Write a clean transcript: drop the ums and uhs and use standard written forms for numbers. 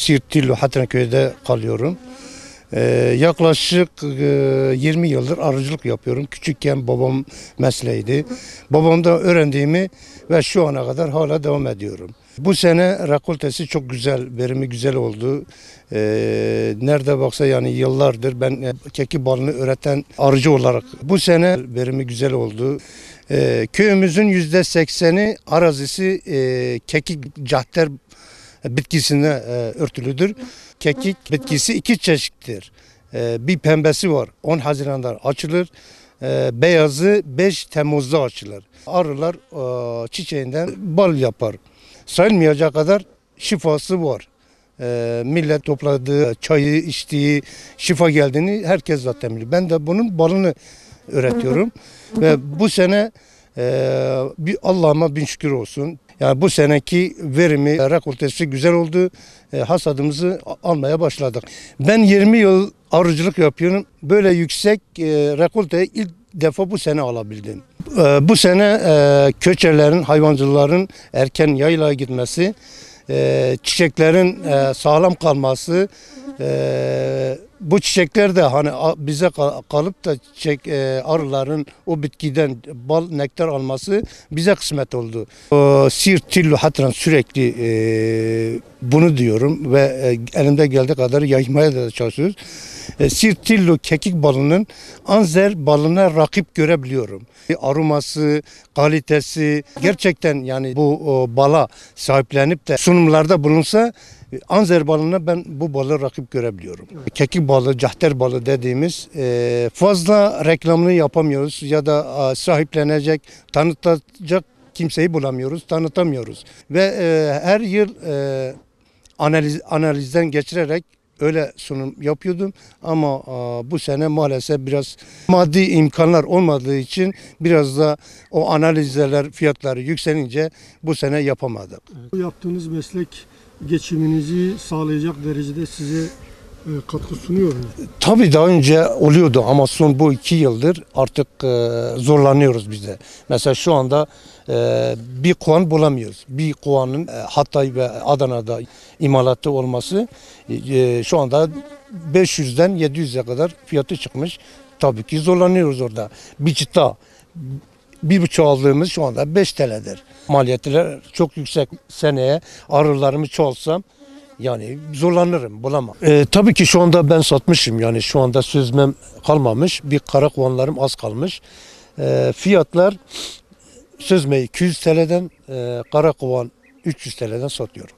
Siirt Tillo Hatenköy'de kalıyorum. Yaklaşık 20 yıldır arıcılık yapıyorum. Küçükken babam mesleğiydi. Babamdan öğrendiğimi ve şu ana kadar hala devam ediyorum. Bu sene rekoltesi çok güzel, verimi güzel oldu. Nerede baksa yani yıllardır ben kekik balını üreten arıcı olarak bu sene verimi güzel oldu. Köyümüzün %80'i arazisi kekik cahter bitkisine örtülüdür. Kekik bitkisi iki çeşittir. Bir pembesi var 10 Haziran'da açılır. Beyazı 5 Temmuz'da açılır. Arılar çiçeğinden bal yapar. Sayılmayacak kadar şifası var. Millet topladığı, çayı içtiği, şifa geldiğini herkes zaten biliyor. Ben de bunun balını üretiyorum. Ve bu sene bir Allah'ıma bin şükür olsun. Yani bu seneki verimi, rekoltesi güzel oldu. Hasadımızı almaya başladık. Ben 20 yıl arıcılık yapıyorum. Böyle yüksek rekolteyi ilk defa bu sene alabildim. Bu sene köçerlerin, hayvancıların erken yaylaya gitmesi, çiçeklerin sağlam kalması, bu çiçekler de hani bize kalıp da arıların o bitkiden bal, nektar alması bize kısmet oldu. Siirt Tillo Hatıran sürekli bunu diyorum ve elimde geldiği kadar yaymaya da çalışıyoruz. Siirt Tillo kekik balının Anzer balına rakip görebiliyorum. Aroması, kalitesi gerçekten yani bu bala sahiplenip de sunumlarda bulunsa Anzer balına ben bu balı rakip görebiliyorum. Kekik balı, cahter balı dediğimiz fazla reklamını yapamıyoruz ya da sahiplenecek, tanıtacak kimseyi bulamıyoruz, tanıtamıyoruz. Ve her yıl analizden geçirerek öyle sunum yapıyordum ama bu sene maalesef biraz maddi imkanlar olmadığı için biraz da o analizler fiyatları yükselince bu sene yapamadık. Bu yaptığınız meslek geçiminizi sağlayacak derecede size katkı sunuyor mu? Tabii daha önce oluyordu ama son bu 2 yıldır artık zorlanıyoruz biz de. Mesela şu anda bir kovan bulamıyoruz. Bir kovanın Hatay ve Adana'da imalatı olması şu anda 500'den 700'e kadar fiyatı çıkmış. Tabii ki zorlanıyoruz orada. Bir çıta 1,5 aldığımız şu anda 5 TL'dir. Maliyetler çok yüksek. Seneye arılarımı çoğalsam yani zorlanırım, bulamam. Tabii ki şu anda ben satmışım. Yani şu anda sözmem kalmamış. Bir kara kovanlarım az kalmış. Fiyatlar sözme 200 TL'den, kara kovan 300 TL'den satıyorum.